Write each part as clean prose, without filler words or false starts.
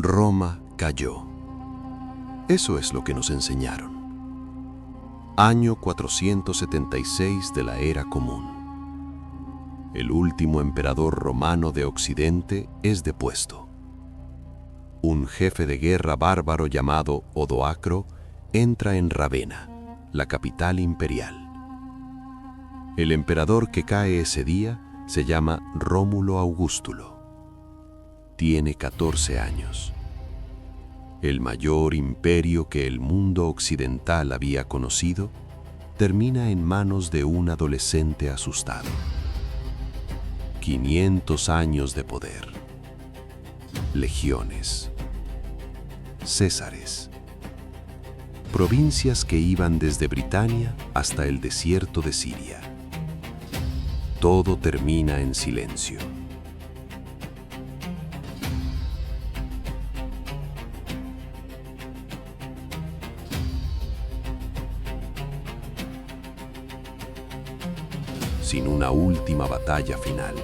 Roma cayó. Eso es lo que nos enseñaron. Año 476 de la Era Común. El último emperador romano de Occidente es depuesto. Un jefe de guerra bárbaro llamado Odoacro entra en Ravenna, la capital imperial. El emperador que cae ese día se llama Rómulo Augustulo. Tiene 14 años. El mayor imperio que el mundo occidental había conocido termina en manos de un adolescente asustado. 500 años de poder. Legiones. Césares. Provincias que iban desde Britania hasta el desierto de Siria. Todo termina en silencio. Sin una última batalla final.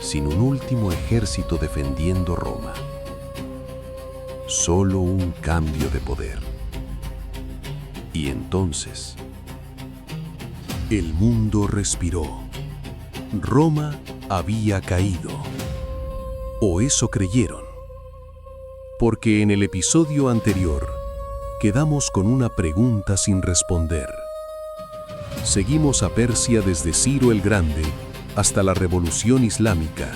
Sin un último ejército defendiendo Roma. Solo un cambio de poder. Y entonces, el mundo respiró. Roma había caído. O eso creyeron. Porque en el episodio anterior, quedamos con una pregunta sin responder. Seguimos a Persia desde Ciro el Grande hasta la Revolución Islámica.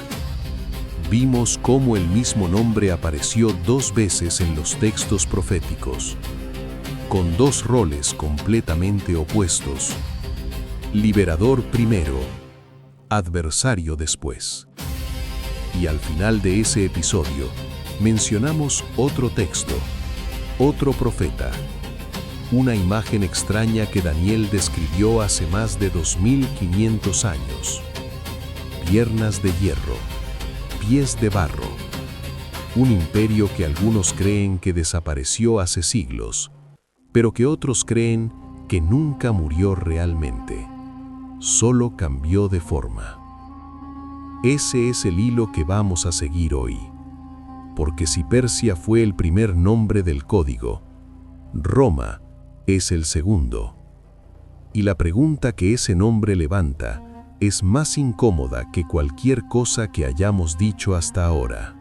Vimos cómo el mismo nombre apareció 2 veces en los textos proféticos, con 2 roles completamente opuestos. Liberador primero, adversario después. Y al final de ese episodio, mencionamos otro texto, otro profeta, una imagen extraña que Daniel describió hace más de 2500 años. Piernas de hierro, pies de barro. Un imperio que algunos creen que desapareció hace siglos, pero que otros creen que nunca murió realmente. Solo cambió de forma. Ese es el hilo que vamos a seguir hoy. Porque si Persia fue el primer nombre del código, Roma es el segundo. Y la pregunta que ese nombre levanta es más incómoda que cualquier cosa que hayamos dicho hasta ahora.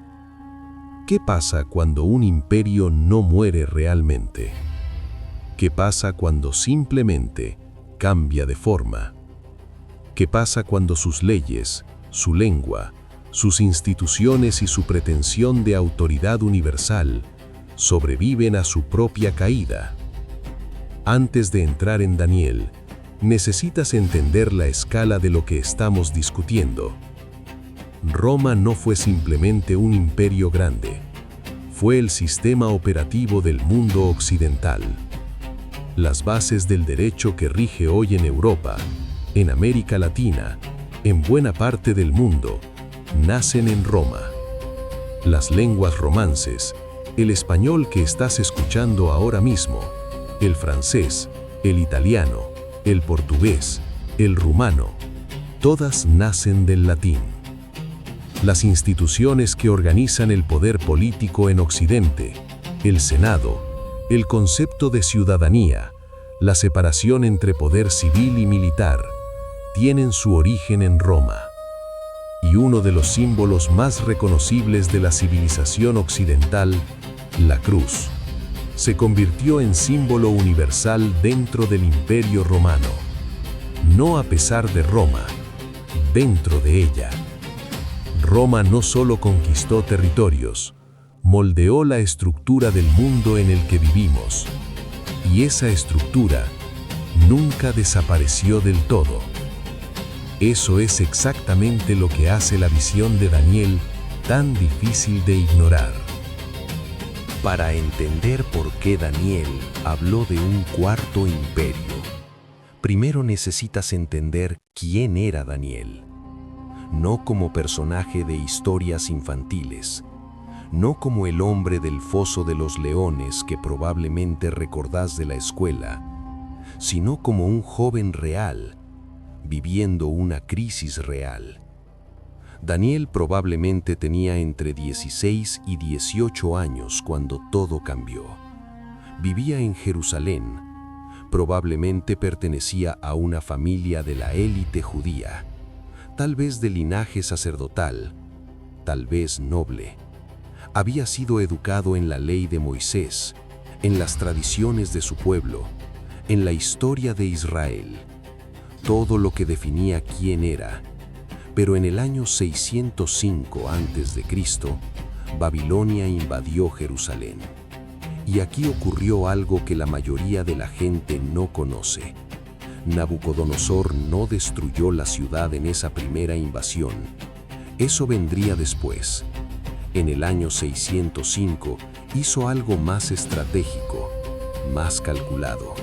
¿Qué pasa cuando un imperio no muere realmente? ¿Qué pasa cuando simplemente cambia de forma? ¿Qué pasa cuando sus leyes, su lengua, sus instituciones y su pretensión de autoridad universal sobreviven a su propia caída? Antes de entrar en Daniel, necesitas entender la escala de lo que estamos discutiendo. Roma no fue simplemente un imperio grande, fue el sistema operativo del mundo occidental. Las bases del derecho que rige hoy en Europa, en América Latina, en buena parte del mundo, nacen en Roma. Las lenguas romances, el español que estás escuchando ahora mismo, el francés, el italiano, el portugués, el rumano, todas nacen del latín. Las instituciones que organizan el poder político en Occidente, el Senado, el concepto de ciudadanía, la separación entre poder civil y militar, tienen su origen en Roma. Y uno de los símbolos más reconocibles de la civilización occidental, la cruz, se convirtió en símbolo universal dentro del Imperio Romano. No a pesar de Roma, dentro de ella. Roma no solo conquistó territorios, moldeó la estructura del mundo en el que vivimos. Y esa estructura nunca desapareció del todo. Eso es exactamente lo que hace la visión de Daniel tan difícil de ignorar. Para entender por qué Daniel habló de un cuarto imperio, primero necesitas entender quién era Daniel. No como personaje de historias infantiles, no como el hombre del foso de los leones que probablemente recordás de la escuela, sino como un joven real, viviendo una crisis real. Daniel probablemente tenía entre 16 y 18 años cuando todo cambió. Vivía en Jerusalén. Probablemente pertenecía a una familia de la élite judía, tal vez de linaje sacerdotal, tal vez noble. Había sido educado en la ley de Moisés, en las tradiciones de su pueblo, en la historia de Israel, todo lo que definía quién era. Pero en el año 605 a.C., Babilonia invadió Jerusalén. Y aquí ocurrió algo que la mayoría de la gente no conoce. Nabucodonosor no destruyó la ciudad en esa primera invasión. Eso vendría después. En el año 605 hizo algo más estratégico, más calculado.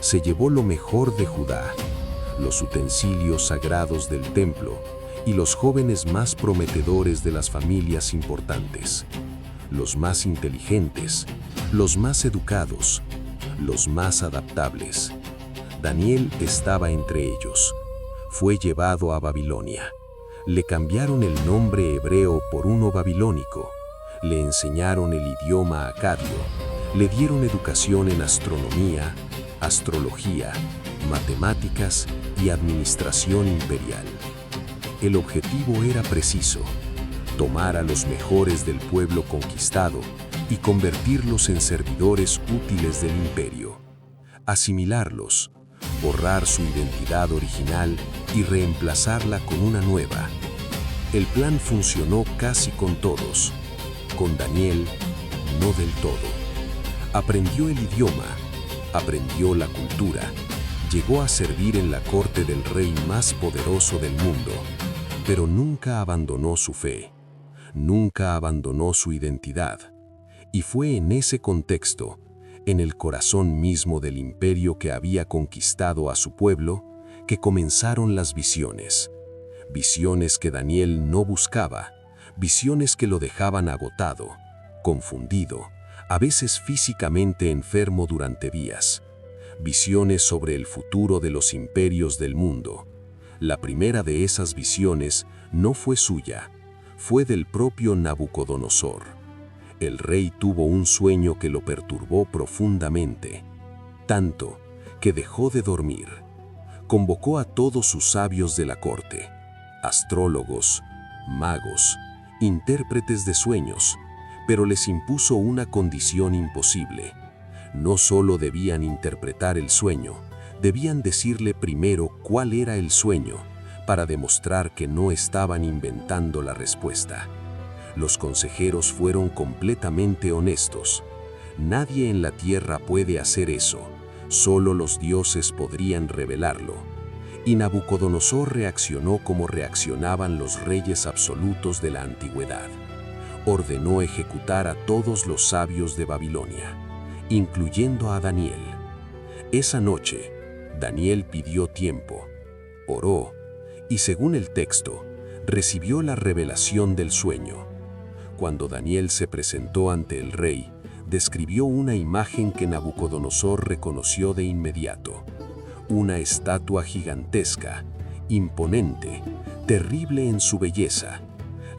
Se llevó lo mejor de Judá, los utensilios sagrados del templo y los jóvenes más prometedores de las familias importantes, los más inteligentes, los más educados, los más adaptables. Daniel estaba entre ellos. Fue llevado a Babilonia. Le cambiaron el nombre hebreo por uno babilónico. Le enseñaron el idioma acadio. Le dieron educación en astronomía, astrología, matemáticas y administración imperial. El objetivo era preciso: tomar a los mejores del pueblo conquistado y convertirlos en servidores útiles del imperio. Asimilarlos, borrar su identidad original y reemplazarla con una nueva. El plan funcionó casi con todos. Con Daniel, no del todo. Aprendió el idioma, aprendió la cultura, llegó a servir en la corte del rey más poderoso del mundo, pero nunca abandonó su fe, nunca abandonó su identidad. Y fue en ese contexto, en el corazón mismo del imperio que había conquistado a su pueblo, que comenzaron las visiones. Visiones que Daniel no buscaba, visiones que lo dejaban agotado, confundido, a veces físicamente enfermo durante días. Visiones sobre el futuro de los imperios del mundo. La primera de esas visiones no fue suya, fue del propio Nabucodonosor. El rey tuvo un sueño que lo perturbó profundamente, tanto que dejó de dormir. Convocó a todos sus sabios de la corte, astrólogos, magos, intérpretes de sueños, pero les impuso una condición imposible. No solo debían interpretar el sueño, debían decirle primero cuál era el sueño, para demostrar que no estaban inventando la respuesta. Los consejeros fueron completamente honestos. Nadie en la tierra puede hacer eso, solo los dioses podrían revelarlo. Y Nabucodonosor reaccionó como reaccionaban los reyes absolutos de la antigüedad. Ordenó ejecutar a todos los sabios de Babilonia, incluyendo a Daniel. Esa noche, Daniel pidió tiempo, oró, y según el texto, recibió la revelación del sueño. Cuando Daniel se presentó ante el rey, describió una imagen que Nabucodonosor reconoció de inmediato. Una estatua gigantesca, imponente, terrible en su belleza.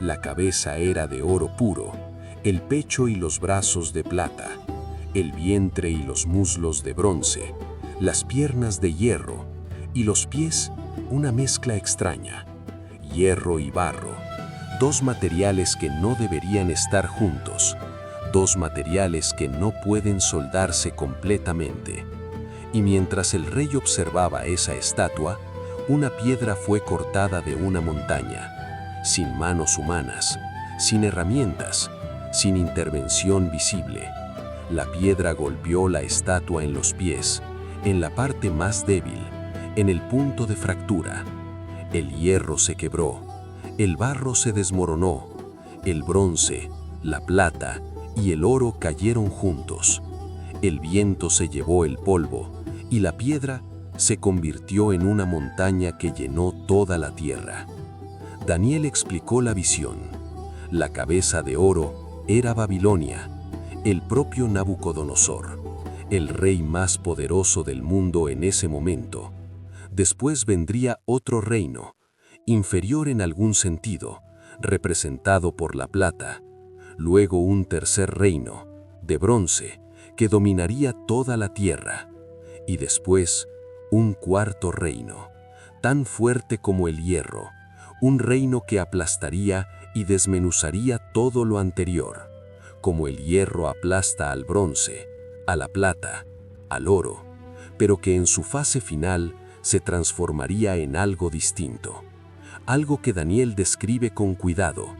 La cabeza era de oro puro, el pecho y los brazos de plata, el vientre y los muslos de bronce, las piernas de hierro y los pies una mezcla extraña, hierro y barro, dos materiales que no deberían estar juntos, dos materiales que no pueden soldarse completamente. Y mientras el rey observaba esa estatua, una piedra fue cortada de una montaña, sin manos humanas, sin herramientas, sin intervención visible. La piedra golpeó la estatua en los pies, en la parte más débil, en el punto de fractura. El hierro se quebró, el barro se desmoronó, el bronce, la plata y el oro cayeron juntos. El viento se llevó el polvo y la piedra se convirtió en una montaña que llenó toda la tierra. Daniel explicó la visión. La cabeza de oro era Babilonia, el propio Nabucodonosor, el rey más poderoso del mundo en ese momento. Después vendría otro reino, inferior en algún sentido, representado por la plata, luego un tercer reino, de bronce, que dominaría toda la tierra, y después un cuarto reino, tan fuerte como el hierro, un reino que aplastaría y desmenuzaría todo lo anterior, como el hierro aplasta al bronce, a la plata, al oro, pero que en su fase final se transformaría en algo distinto, algo que Daniel describe con cuidado.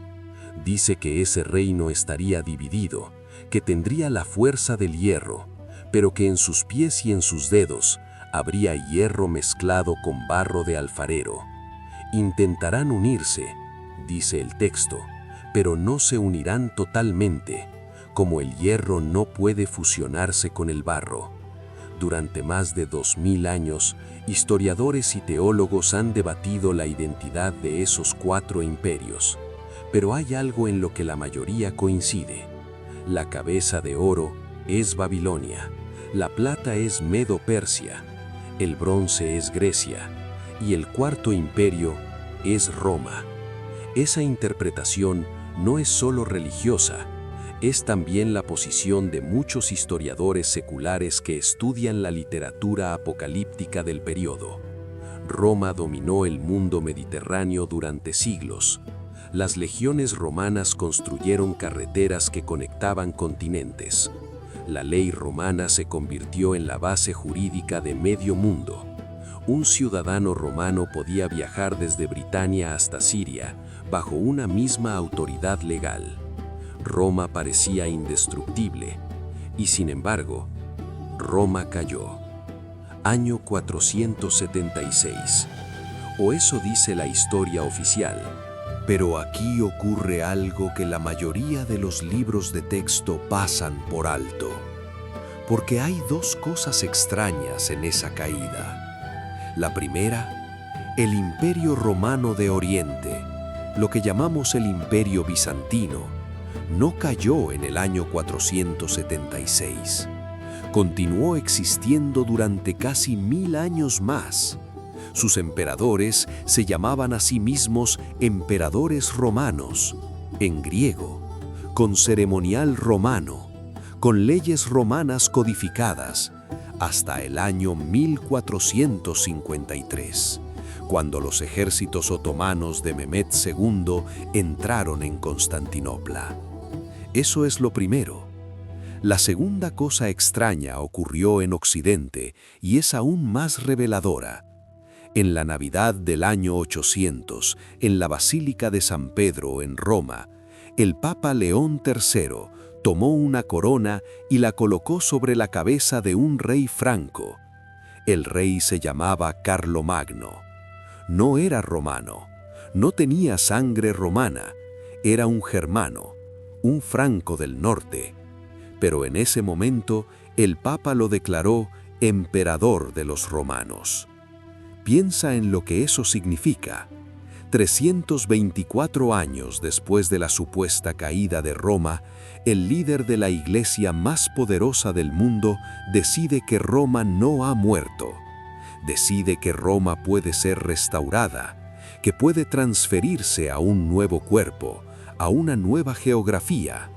Dice que ese reino estaría dividido, que tendría la fuerza del hierro, pero que en sus pies y en sus dedos habría hierro mezclado con barro de alfarero. Intentarán unirse, dice el texto, pero no se unirán totalmente, como el hierro no puede fusionarse con el barro. Durante más de 2000 años, historiadores y teólogos han debatido la identidad de esos cuatro imperios, pero hay algo en lo que la mayoría coincide. La cabeza de oro es Babilonia, la plata es Medo-Persia, el bronce es Grecia y el cuarto imperio es Roma. Esa interpretación no es solo religiosa, es también la posición de muchos historiadores seculares que estudian la literatura apocalíptica del periodo. Roma dominó el mundo mediterráneo durante siglos. Las legiones romanas construyeron carreteras que conectaban continentes. La ley romana se convirtió en la base jurídica de medio mundo. Un ciudadano romano podía viajar desde Britania hasta Siria bajo una misma autoridad legal. Roma parecía indestructible, y sin embargo, Roma cayó. Año 476. O eso dice la historia oficial. Pero aquí ocurre algo que la mayoría de los libros de texto pasan por alto. Porque hay dos cosas extrañas en esa caída. La primera, el Imperio Romano de Oriente, lo que llamamos el Imperio Bizantino, no cayó en el año 476. Continuó existiendo durante casi 1000 años más. Sus emperadores se llamaban a sí mismos emperadores romanos, en griego, con ceremonial romano, con leyes romanas codificadas, hasta el año 1453, cuando los ejércitos otomanos de Mehmed II entraron en Constantinopla. Eso es lo primero. La segunda cosa extraña ocurrió en Occidente y es aún más reveladora. En la Navidad del año 800, en la Basílica de San Pedro, en Roma, el Papa León III tomó una corona y la colocó sobre la cabeza de un rey franco. El rey se llamaba Carlomagno. No era romano, no tenía sangre romana, era un germano, un franco del norte. Pero en ese momento el Papa lo declaró emperador de los romanos. Piensa en lo que eso significa. 324 años después de la supuesta caída de Roma, el líder de la iglesia más poderosa del mundo decide que Roma no ha muerto. Decide que Roma puede ser restaurada, que puede transferirse a un nuevo cuerpo, a una nueva geografía.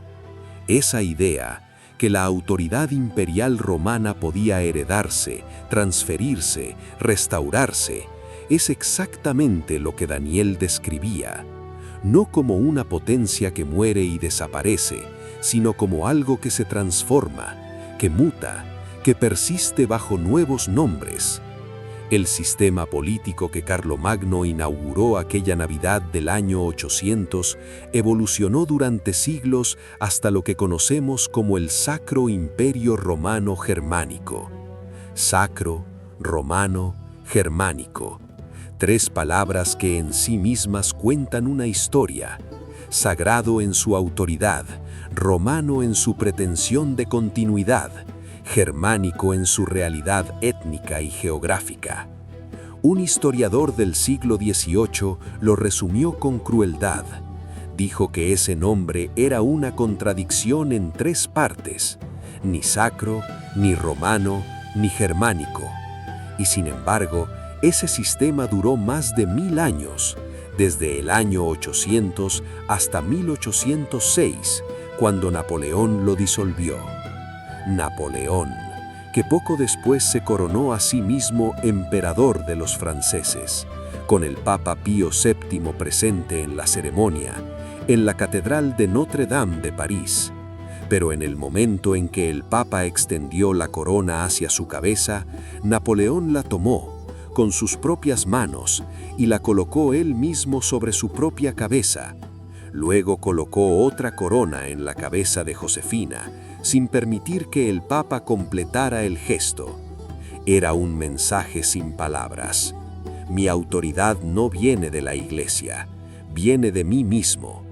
Esa idea, que la autoridad imperial romana podía heredarse, transferirse, restaurarse, es exactamente lo que Daniel describía, no como una potencia que muere y desaparece, sino como algo que se transforma, que muta, que persiste bajo nuevos nombres. El sistema político que Carlomagno inauguró aquella Navidad del año 800 evolucionó durante siglos hasta lo que conocemos como el Sacro Imperio Romano Germánico. Sacro, romano, germánico. Tres palabras que en sí mismas cuentan una historia. Sagrado en su autoridad, romano en su pretensión de continuidad, germánico en su realidad étnica y geográfica. Un historiador del siglo XVIII lo resumió con crueldad. Dijo que ese nombre era una contradicción en tres partes, ni sacro, ni romano, ni germánico. Y sin embargo, ese sistema duró más de 1000 años, desde el año 800 hasta 1806, cuando Napoleón lo disolvió. Napoleón, que poco después se coronó a sí mismo emperador de los franceses, con el Papa Pío VII presente en la ceremonia, en la Catedral de Notre-Dame de París. Pero en el momento en que el Papa extendió la corona hacia su cabeza, Napoleón la tomó con sus propias manos y la colocó él mismo sobre su propia cabeza. Luego colocó otra corona en la cabeza de Josefina, sin permitir que el Papa completara el gesto. Era un mensaje sin palabras. Mi autoridad no viene de la Iglesia, viene de mí mismo.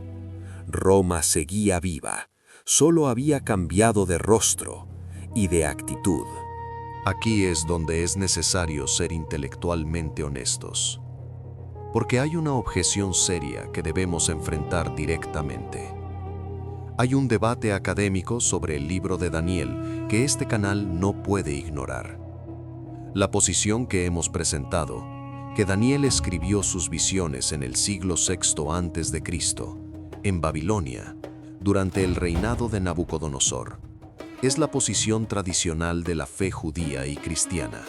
Roma seguía viva, solo había cambiado de rostro y de actitud. Aquí es donde es necesario ser intelectualmente honestos, porque hay una objeción seria que debemos enfrentar directamente. Hay un debate académico sobre el libro de Daniel que este canal no puede ignorar. La posición que hemos presentado, que Daniel escribió sus visiones en el siglo VI a.C., en Babilonia, durante el reinado de Nabucodonosor, es la posición tradicional de la fe judía y cristiana.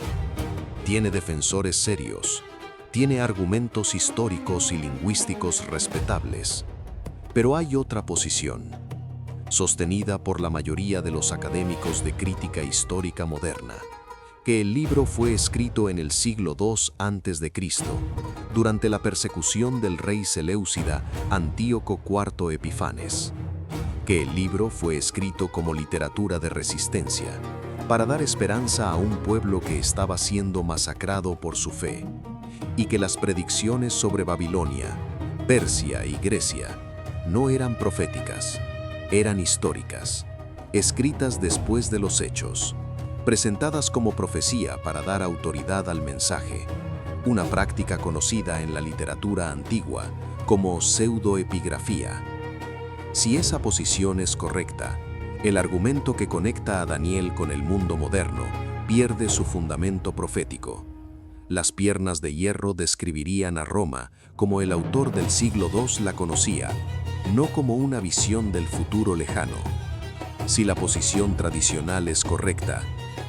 Tiene defensores serios, tiene argumentos históricos y lingüísticos respetables. Pero hay otra posición, sostenida por la mayoría de los académicos de crítica histórica moderna, que el libro fue escrito en el siglo II a.C., durante la persecución del rey seleucida Antíoco IV Epifanes, que el libro fue escrito como literatura de resistencia, para dar esperanza a un pueblo que estaba siendo masacrado por su fe, y que las predicciones sobre Babilonia, Persia y Grecia no eran proféticas, eran históricas, escritas después de los hechos, presentadas como profecía para dar autoridad al mensaje, una práctica conocida en la literatura antigua como pseudoepigrafía. Si esa posición es correcta, el argumento que conecta a Daniel con el mundo moderno pierde su fundamento profético. Las piernas de hierro describirían a Roma como el autor del siglo II la conocía, no como una visión del futuro lejano. Si la posición tradicional es correcta,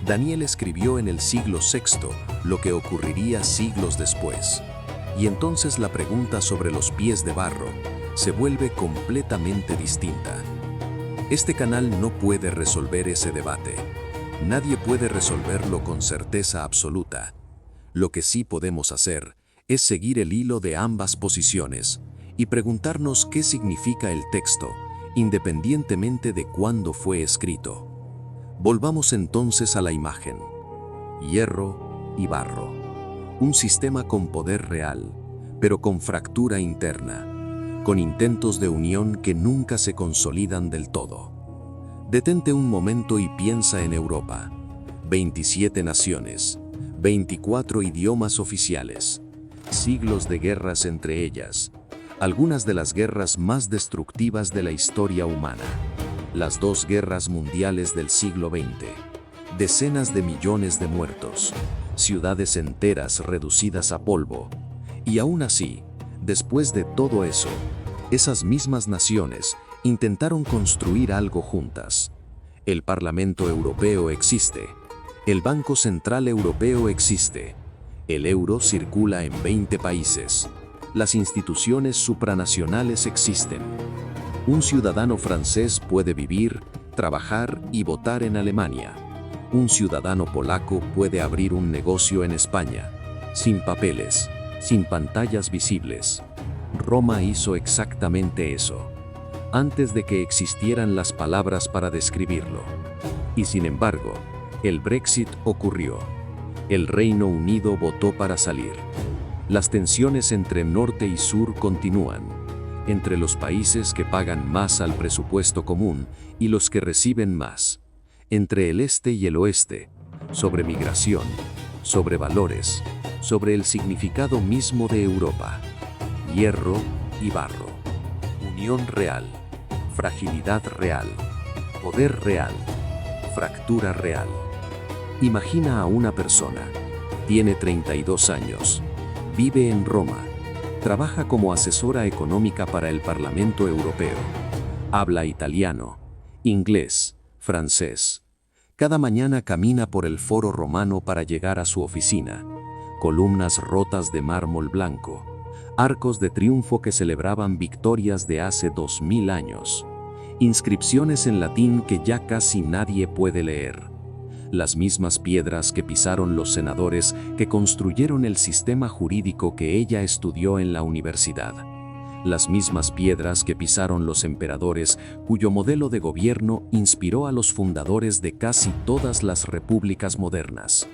Daniel escribió en el siglo VI lo que ocurriría siglos después. Y entonces la pregunta sobre los pies de barro se vuelve completamente distinta. Este canal no puede resolver ese debate. Nadie puede resolverlo con certeza absoluta. Lo que sí podemos hacer es seguir el hilo de ambas posiciones y preguntarnos qué significa el texto, independientemente de cuándo fue escrito. Volvamos entonces a la imagen. Hierro y barro. Un sistema con poder real, pero con fractura interna, con intentos de unión que nunca se consolidan del todo. Detente un momento y piensa en Europa. 27 naciones, 24 idiomas oficiales, siglos de guerras entre ellas, algunas de las guerras más destructivas de la historia humana, las 2 guerras mundiales del siglo XX, decenas de millones de muertos, ciudades enteras reducidas a polvo, y aún así, después de todo eso, esas mismas naciones intentaron construir algo juntas. El Parlamento Europeo existe, el Banco Central Europeo existe, el euro circula en 20 países, las instituciones supranacionales existen. Un ciudadano francés puede vivir, trabajar y votar en Alemania. Un ciudadano polaco puede abrir un negocio en España, sin papeles, sin pantallas visibles. Roma hizo exactamente eso, antes de que existieran las palabras para describirlo. Y sin embargo, el Brexit ocurrió. El Reino Unido votó para salir. Las tensiones entre norte y sur continúan, entre los países que pagan más al presupuesto común y los que reciben más, entre el este y el oeste, sobre migración, sobre valores, sobre el significado mismo de Europa. Hierro y barro. Unión real, fragilidad real, poder real, fractura real. Imagina a una persona, tiene 32 años, vive en Roma, Trabaja como asesora económica para el Parlamento Europeo. Habla italiano, inglés, francés. Cada mañana camina por el Foro Romano para llegar a su oficina. Columnas rotas de mármol blanco, arcos de triunfo que celebraban victorias de hace 2000 años, inscripciones en latín que ya casi nadie puede leer, las mismas piedras que pisaron los senadores que construyeron el sistema jurídico que ella estudió en la universidad, las mismas piedras que pisaron los emperadores cuyo modelo de gobierno inspiró a los fundadores de casi todas las repúblicas modernas.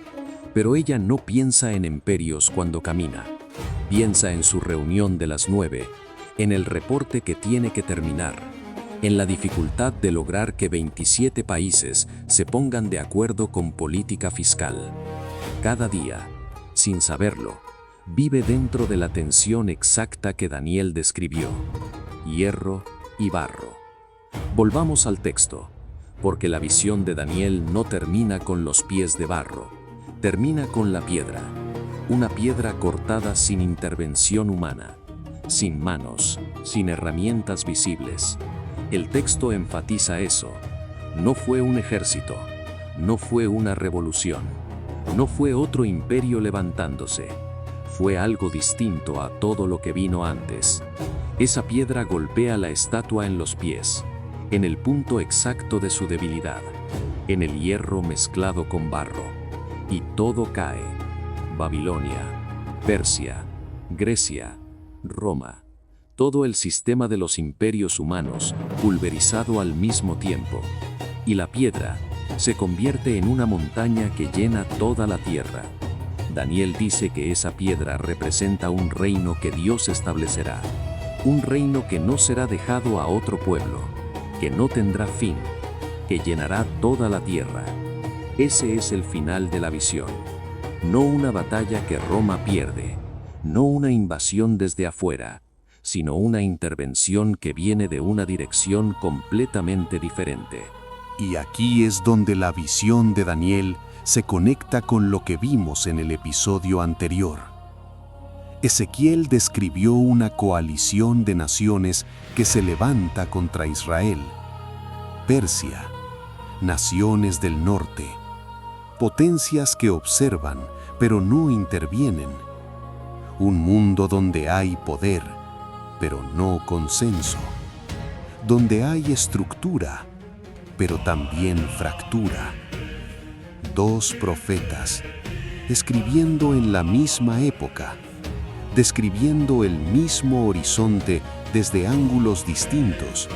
Pero ella no piensa en imperios cuando camina. Piensa en su reunión de las 9, en el reporte que tiene que terminar, en la dificultad de lograr que 27 países se pongan de acuerdo con política fiscal. Cada día, sin saberlo, vive dentro de la tensión exacta que Daniel describió: hierro y barro. Volvamos al texto, porque la visión de Daniel no termina con los pies de barro, termina con la piedra. Una piedra cortada sin intervención humana, sin manos, sin herramientas visibles. El texto enfatiza eso. No fue un ejército, no fue una revolución, no fue otro imperio levantándose. Fue algo distinto a todo lo que vino antes. Esa piedra golpea la estatua en los pies, en el punto exacto de su debilidad, en el hierro mezclado con barro. Y todo cae. Babilonia, Persia, Grecia, Roma. Todo el sistema de los imperios humanos pulverizado al mismo tiempo. Y la piedra se convierte en una montaña que llena toda la tierra. Daniel dice que esa piedra representa un reino que Dios establecerá. Un reino que no será dejado a otro pueblo, que no tendrá fin, que llenará toda la tierra. Ese es el final de la visión. No una batalla que Roma pierde, no una invasión desde afuera, sino una intervención que viene de una dirección completamente diferente. Y aquí es donde la visión de Daniel se conecta con lo que vimos en el episodio anterior. Ezequiel describió una coalición de naciones que se levanta contra Israel. Persia, naciones del norte, potencias que observan, pero no intervienen. Un mundo donde hay poder, pero no consenso. Donde hay estructura, pero también fractura. Dos profetas, escribiendo en la misma época, describiendo el mismo horizonte desde ángulos distintos.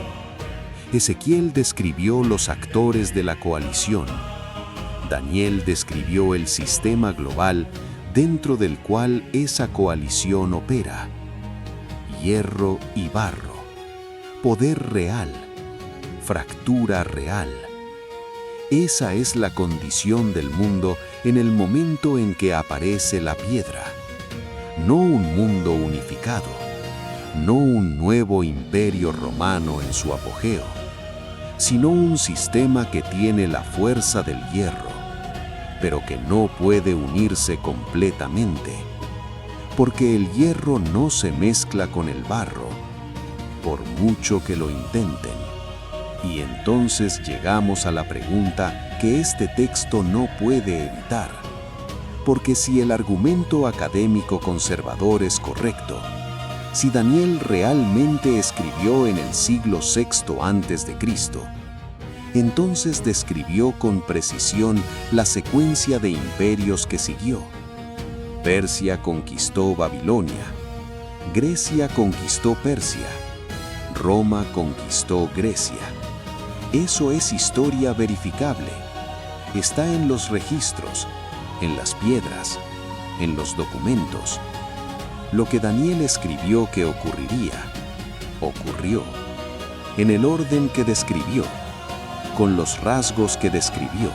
Ezequiel describió los actores de la coalición. Daniel describió el sistema global dentro del cual esa coalición opera. Hierro y barro, poder real, fractura real. Esa es la condición del mundo en el momento en que aparece la piedra. No un mundo unificado, no un nuevo imperio romano en su apogeo, sino un sistema que tiene la fuerza del hierro, pero que no puede unirse completamente, porque el hierro no se mezcla con el barro, por mucho que lo intenten. Y entonces llegamos a la pregunta que este texto no puede evitar, porque si el argumento académico conservador es correcto, si Daniel realmente escribió en el siglo VI a.C., entonces describió con precisión la secuencia de imperios que siguió. Persia conquistó Babilonia, Grecia conquistó Persia, Roma conquistó Grecia. Eso es historia verificable. Está en los registros, en las piedras, en los documentos. Lo que Daniel escribió que ocurriría, ocurrió, en el orden que describió, con los rasgos que describió.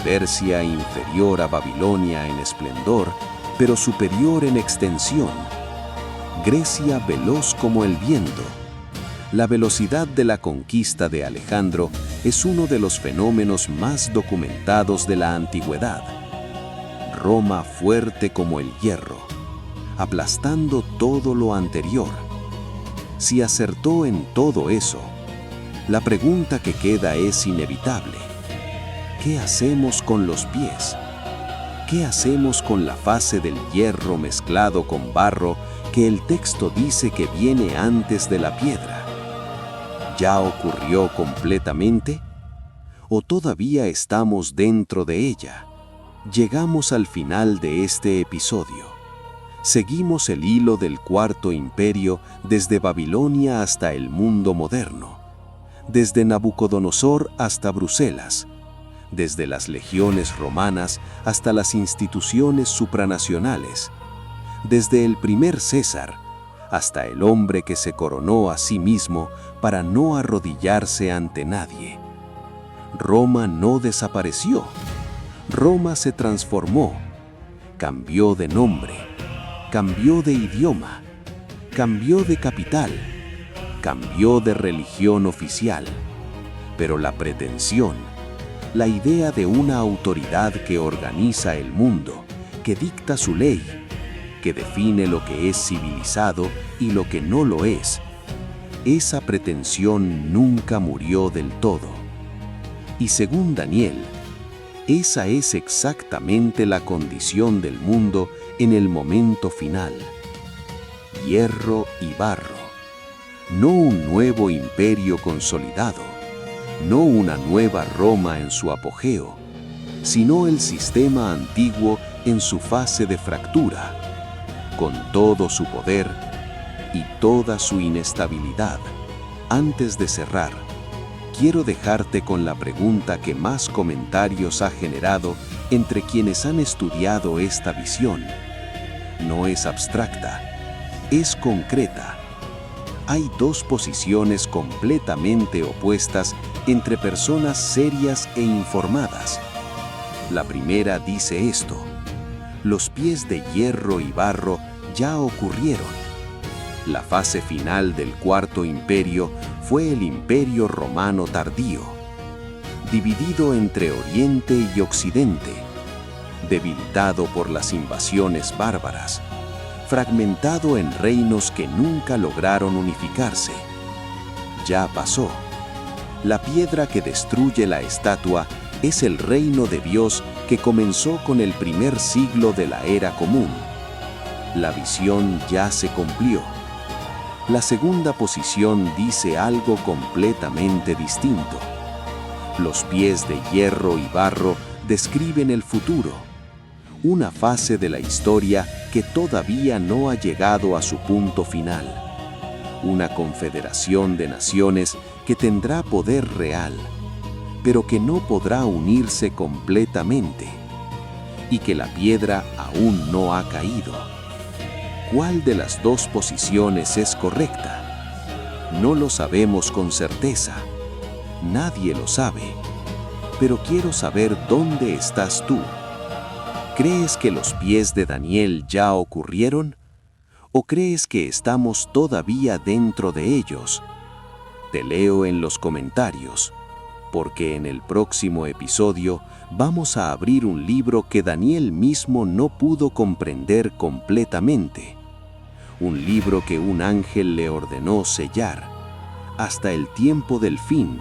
Persia inferior a Babilonia en esplendor, pero superior en extensión. Grecia veloz como el viento. La velocidad de la conquista de Alejandro es uno de los fenómenos más documentados de la antigüedad. Roma fuerte como el hierro, aplastando todo lo anterior. Si acertó en todo eso, la pregunta que queda es inevitable. ¿Qué hacemos con los pies? ¿Qué hacemos con la fase del hierro mezclado con barro que el texto dice que viene antes de la piedra? ¿Ya ocurrió completamente? ¿O todavía estamos dentro de ella? Llegamos al final de este episodio. Seguimos el hilo del Cuarto Imperio desde Babilonia hasta el mundo moderno, desde Nabucodonosor hasta Bruselas, desde las legiones romanas hasta las instituciones supranacionales, desde el primer César hasta el hombre que se coronó a sí mismo para no arrodillarse ante nadie. Roma no desapareció. Roma se transformó, cambió de nombre, cambió de idioma, cambió de capital, cambió de religión oficial, pero la pretensión, la idea de una autoridad que organiza el mundo, que dicta su ley, que define lo que es civilizado y lo que no lo es, esa pretensión nunca murió del todo. Y según Daniel, esa es exactamente la condición del mundo en el momento final. Hierro y barro. No un nuevo imperio consolidado, no una nueva Roma en su apogeo, sino el sistema antiguo en su fase de fractura, con todo su poder y toda su inestabilidad. Antes de cerrar, quiero dejarte con la pregunta que más comentarios ha generado entre quienes han estudiado esta visión. No es abstracta, es concreta. Hay dos posiciones completamente opuestas entre personas serias e informadas. La primera dice esto: los pies de hierro y barro ya ocurrieron. La fase final del Cuarto Imperio fue el Imperio Romano tardío, dividido entre Oriente y Occidente, debilitado por las invasiones bárbaras, fragmentado en reinos que nunca lograron unificarse. Ya pasó. La piedra que destruye la estatua es el reino de Dios que comenzó con el primer siglo de la era común. La visión ya se cumplió. La segunda posición dice algo completamente distinto. Los pies de hierro y barro describen el futuro, una fase de la historia que todavía no ha llegado a su punto final, una confederación de naciones que tendrá poder real, pero que no podrá unirse completamente, y que la piedra aún no ha caído. ¿Cuál de las dos posiciones es correcta? No lo sabemos con certeza. Nadie lo sabe. Pero quiero saber dónde estás tú. ¿Crees que los pies de Daniel ya ocurrieron? ¿O crees que estamos todavía dentro de ellos? Te leo en los comentarios, porque en el próximo episodio vamos a abrir un libro que Daniel mismo no pudo comprender completamente. Un libro que un ángel le ordenó sellar hasta el tiempo del fin.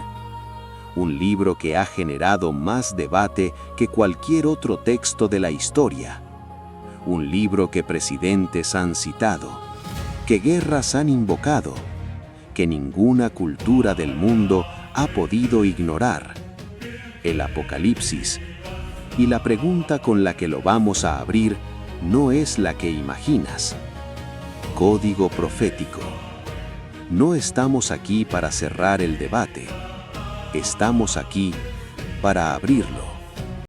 Un libro que ha generado más debate que cualquier otro texto de la historia. Un libro que presidentes han citado, que guerras han invocado, que ninguna cultura del mundo ha podido ignorar. El Apocalipsis. Y la pregunta con la que lo vamos a abrir no es la que imaginas. Código profético. No estamos aquí para cerrar el debate. Estamos aquí para abrirlo.